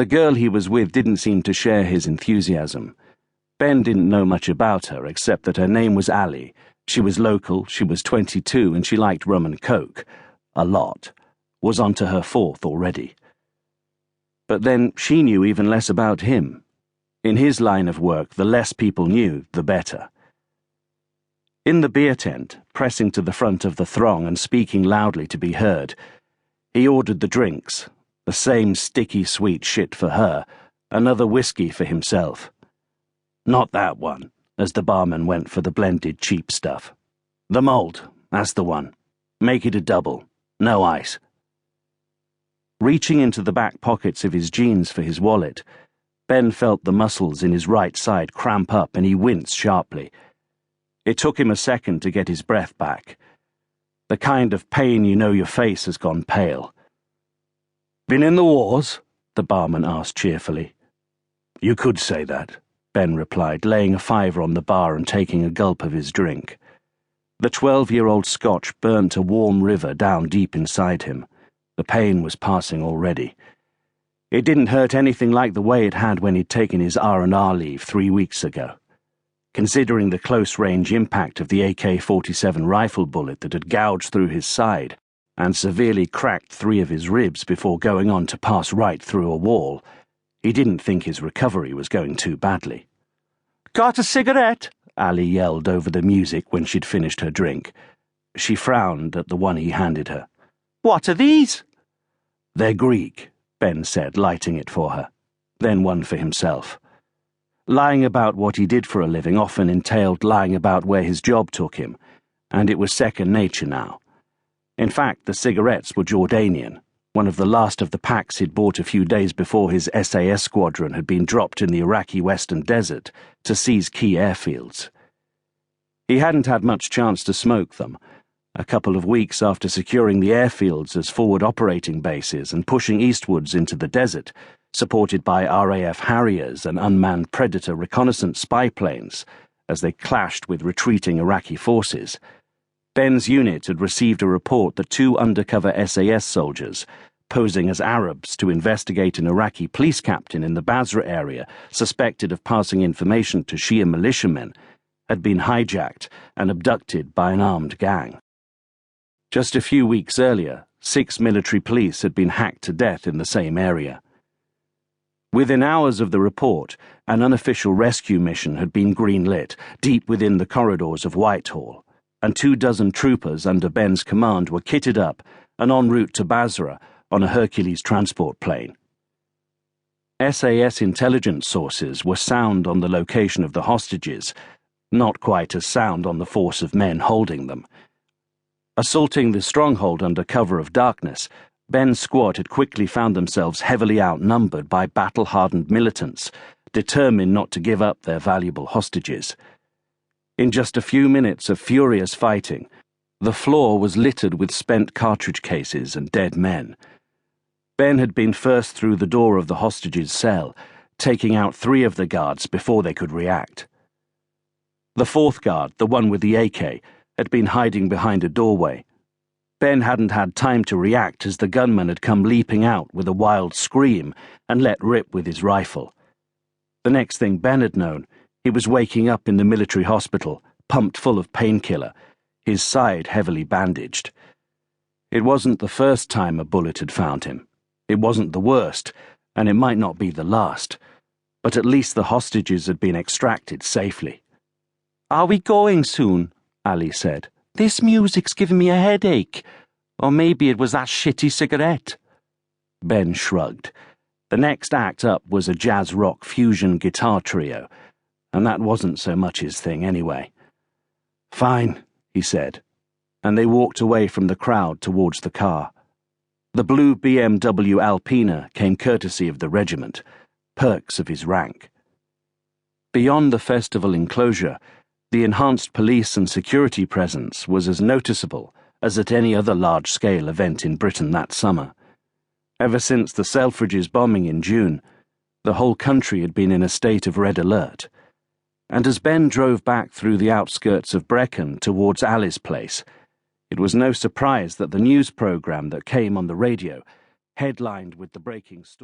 The girl he was with didn't seem to share his enthusiasm. Ben didn't know much about her except that her name was Ali. She was local, she was 22, and she liked rum and coke. A lot. Was on to her fourth already. But then she knew even less about him. In his line of work, the less people knew, the better. In the beer tent, pressing to the front of the throng and speaking loudly to be heard, he ordered the drinks, the same sticky sweet shit for her, another whiskey for himself. Not that one, as the barman went for the blended cheap stuff. The malt, that's the one. Make it a double. No ice. Reaching into the back pockets of his jeans for his wallet, Ben felt the muscles in his right side cramp up and he winced sharply. It took him a second to get his breath back. The kind of pain you know your face has gone pale. "Been in the wars?" the barman asked cheerfully. "You could say that," Ben replied, laying a fiver on the bar and taking a gulp of his drink. The 12-year-old Scotch burnt a warm river down deep inside him. The pain was passing already. It didn't hurt anything like the way it had when he'd taken his R&R leave 3 weeks ago. Considering the close-range impact of the AK-47 rifle bullet that had gouged through his side and severely cracked 3 of his ribs before going on to pass right through a wall, he didn't think his recovery was going too badly. "Got a cigarette?" Ali yelled over the music when she'd finished her drink. She frowned at the one he handed her. "What are these?" "They're Greek," Ben said, lighting it for her. Then one for himself. Lying about what he did for a living often entailed lying about where his job took him, and it was second nature now. In fact, the cigarettes were Jordanian, one of the last of the packs he'd bought a few days before his SAS squadron had been dropped in the Iraqi Western Desert to seize key airfields. He hadn't had much chance to smoke them. A couple of weeks after securing the airfields as forward operating bases and pushing eastwards into the desert, supported by RAF Harriers and unmanned Predator reconnaissance spy planes, as they clashed with retreating Iraqi forces, Ben's unit had received a report that 2 undercover SAS soldiers, posing as Arabs to investigate an Iraqi police captain in the Basra area suspected of passing information to Shia militiamen, had been hijacked and abducted by an armed gang. Just a few weeks earlier, 6 military police had been hacked to death in the same area. Within hours of the report, an unofficial rescue mission had been greenlit deep within the corridors of Whitehall, and 24 troopers under Ben's command were kitted up and en route to Basra on a Hercules transport plane. SAS intelligence sources were sound on the location of the hostages, not quite as sound on the force of men holding them. Assaulting the stronghold under cover of darkness, Ben's squad had quickly found themselves heavily outnumbered by battle-hardened militants, determined not to give up their valuable hostages. In just a few minutes of furious fighting, the floor was littered with spent cartridge cases and dead men. Ben had been first through the door of the hostages' cell, taking out 3 of the guards before they could react. The 4th guard, the one with the AK, had been hiding behind a doorway. Ben hadn't had time to react as the gunman had come leaping out with a wild scream and let rip with his rifle. The next thing Ben had known, he was waking up in the military hospital, pumped full of painkiller, his side heavily bandaged. It wasn't the first time a bullet had found him. It wasn't the worst, and it might not be the last, but at least the hostages had been extracted safely. "Are we going soon?" Ali said. "This music's giving me a headache. Or maybe it was that shitty cigarette." Ben shrugged. The next act up was a jazz-rock fusion guitar trio, and that wasn't so much his thing anyway. "Fine," he said, and they walked away from the crowd towards the car. The blue BMW Alpina came courtesy of the regiment, perks of his rank. Beyond the festival enclosure, the enhanced police and security presence was as noticeable as at any other large-scale event in Britain that summer. Ever since the Selfridges bombing in June, the whole country had been in a state of red alert. And as Ben drove back through the outskirts of Brecon towards Ali's place, it was no surprise that the news programme that came on the radio headlined with the breaking story.